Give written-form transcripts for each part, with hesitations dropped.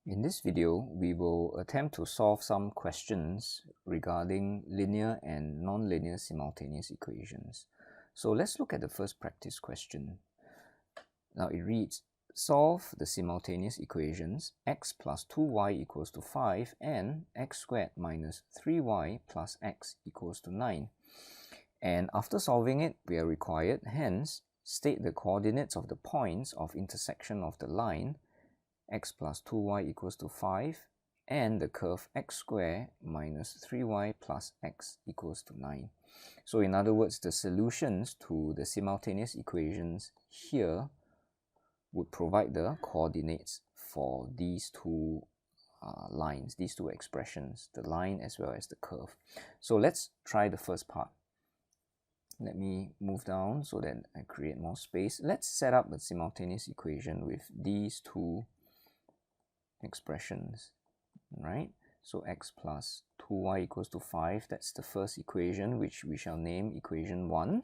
In this video, we will attempt to solve some questions regarding linear and nonlinear simultaneous equations. So let's look at the first practice question. Now it reads, solve the simultaneous equations x plus 2y equals to 5 and x squared minus 3y plus x equals to 9. And after solving it, we are required, hence, state the coordinates of the points of intersection of the line x plus 2y equals to 5 and the curve x squared minus 3y plus x equals to 9. So in other words, the solutions to the simultaneous equations here would provide the coordinates for these two lines, these two expressions, the line as well as the curve. So let's try the first part. Let me move down so that I create more space. Let's set up a simultaneous equation with these two expressions, right? So x plus 2y equals to 5, that's the first equation, which we shall name equation 1.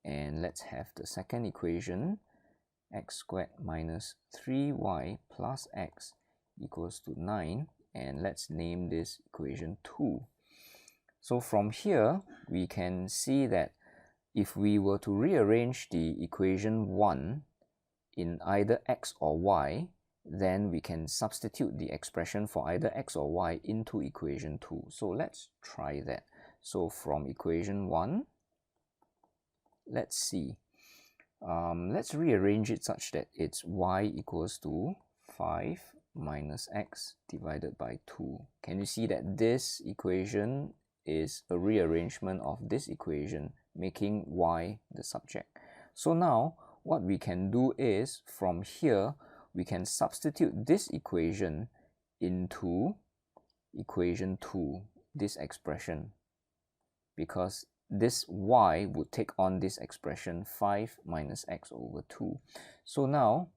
And let's have the second equation, x squared minus 3y plus x equals to 9, and let's name this equation 2. So from here, we can see that if we were to rearrange the equation 1 in either x or y, then we can substitute the expression for either x or y into equation 2. So let's try that. So from equation 1, let's see. Let's rearrange it such that it's y equals to 5 minus x divided by 2. Can you see that this equation is a rearrangement of this equation, making y the subject? So now what we can do is, from here, we can substitute this equation into equation 2, this expression, because this y would take on this expression 5 minus x over 2. So now,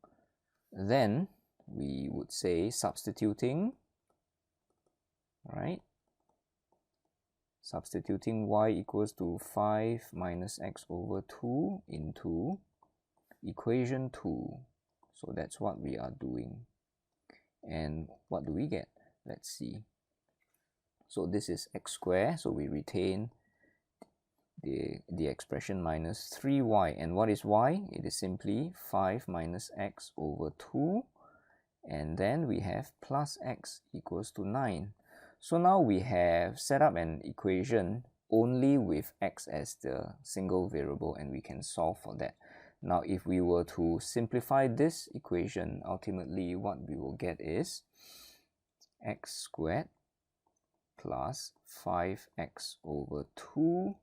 then we would say substituting, right? Substituting y equals to 5 minus x over 2 into equation 2. So that's what we are doing. And what do we get? Let's see. So this is x squared, so we retain the expression minus 3y. And what is y? It is simply 5 minus x over 2. And then we have plus x equals to 9. So now we have set up an equation only with x as the single variable, and we can solve for that. Now, if we were to simplify this equation, ultimately what we will get is x squared plus 5x over 2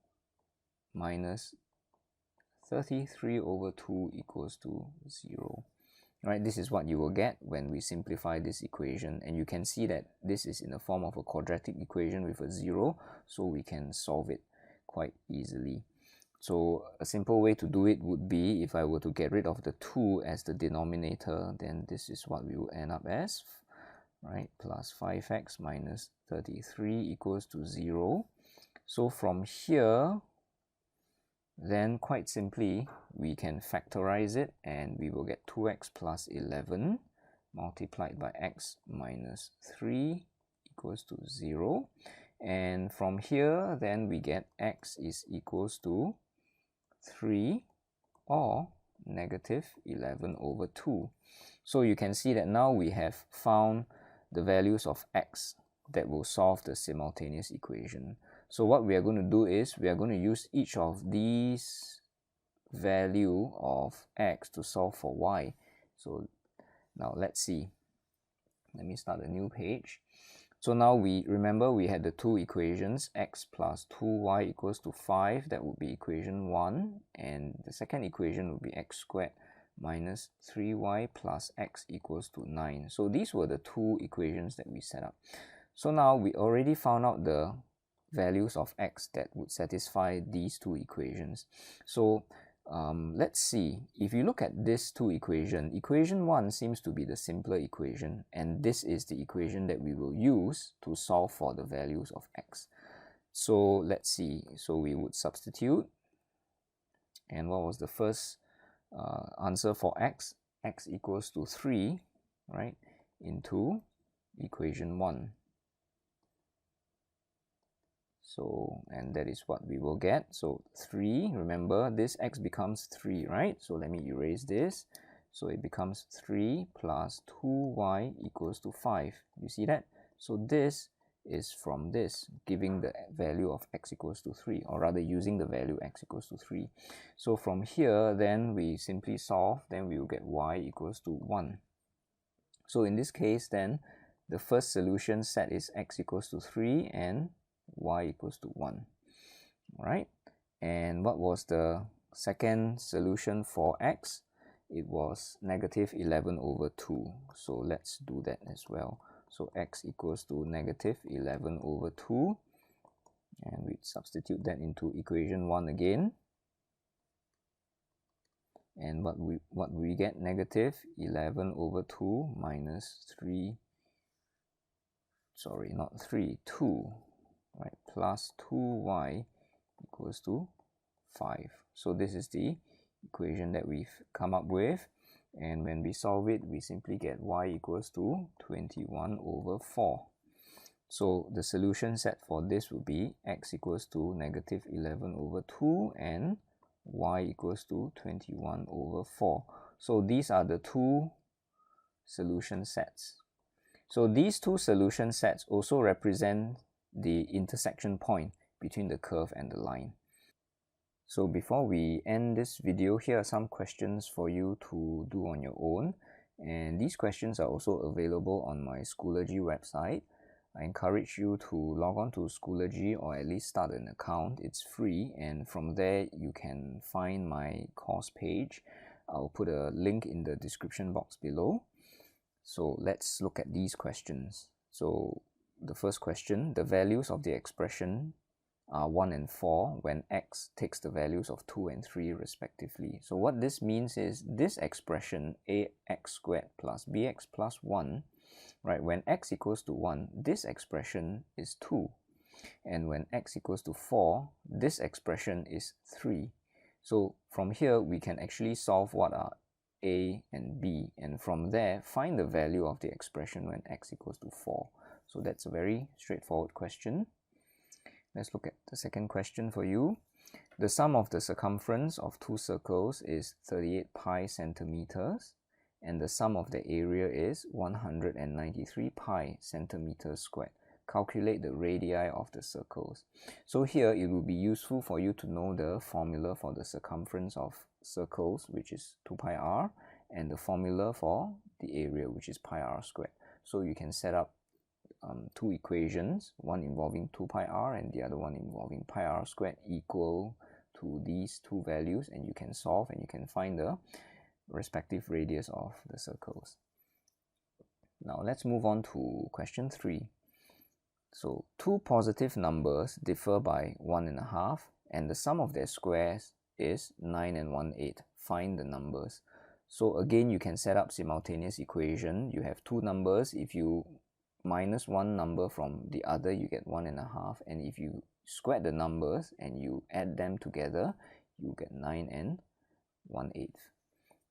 minus 33 over 2 equals to 0. Right, this is what you will get when we simplify this equation, and you can see that this is in the form of a quadratic equation with a 0, so we can solve it quite easily. So a simple way to do it would be, if I were to get rid of the 2 as the denominator, then this is what we will end up as, right? Plus 5x minus 33 equals to 0. So from here, then quite simply, we can factorize it, and we will get 2x plus 11 multiplied by x minus 3 equals to 0. And from here, then we get x is equals to 3 or negative 11 over 2. So you can see that now we have found the values of x that will solve the simultaneous equation. So what we are going to do is, we are going to use each of these value of x to solve for y. So now let's see. Let me start a new page. So now we remember we had the two equations, x plus 2y equals to 5, that would be equation 1, and the second equation would be x squared minus 3y plus x equals to 9. So these were the two equations that we set up. So now we already found out the values of x that would satisfy these two equations. So let's see, if you look at these two equations, equation 1 seems to be the simpler equation, and this is the equation that we will use to solve for the values of x. So let's see, so we would substitute, and what was the first answer for x? X equals to 3, right, into equation 1. So, and that is what we will get. So 3, remember this x becomes 3, right? So let me erase this. So it becomes 3 plus 2y equals to 5. You see that? So this is from this, giving the value of x equals to 3, or rather using the value x equals to 3. So from here, then we simply solve, then we will get y equals to 1. So in this case, then the first solution set is x equals to 3 and y equals to 1. Right? And what was the second solution for x? It was negative 11 over 2. So let's do that as well. So x equals to negative 11 over 2. And we substitute that into equation 1 again. And what we get? Negative 11 over 2 minus 3. Sorry, not 3, 2. Right, plus 2y equals to 5. So this is the equation that we've come up with, and when we solve it, we simply get y equals to 21 over 4. So the solution set for this will be x equals to negative 11 over 2 and y equals to 21 over 4. So these are the two solution sets. So these two solution sets also represent the intersection point between the curve and the line. So before we end this video, here are some questions for you to do on your own. And these questions are also available on my Schoology website. I encourage you to log on to Schoology or at least start an account. It's free, and from there you can find my course page. I'll put a link in the description box below. So let's look at these questions. So the first question, the values of the expression are 1 and 4 when x takes the values of 2 and 3 respectively. So what this means is this expression ax squared plus bx plus 1, right, when x equals to 1, this expression is 2. And when x equals to 4, this expression is 3. So from here, we can actually solve what are a and b, and from there, find the value of the expression when x equals to 4. So that's a very straightforward question. Let's look at the second question for you. The sum of the circumference of two circles is 38 pi centimeters, and the sum of the area is 193 pi centimeters squared. Calculate the radii of the circles. So here it will be useful for you to know the formula for the circumference of circles, which is 2 pi r, and the formula for the area, which is pi r squared. So you can set up two equations, one involving 2 pi r and the other one involving pi r squared, equal to these two values, and you can solve and you can find the respective radius of the circles. Now let's move on to question 3. So two positive numbers differ by 1.5, and the sum of their squares is 9 and 1/8. Find the numbers. So again, you can set up simultaneous equation. You have two numbers. If you minus one number from the other, you get 1.5, and if you square the numbers and you add them together, you get 9 and 1/8.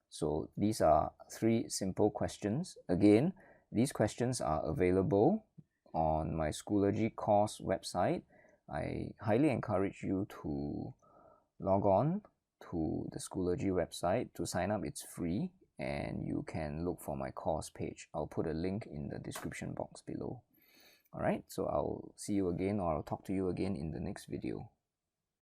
So these are three simple questions. Again, these questions are available on my Schoology course website. I highly encourage you to log on to the Schoology website to sign up. It's free, and you can look for my course page. I'll put a link in the description box below. Alright, so I'll see you again, or I'll talk to you again in the next video.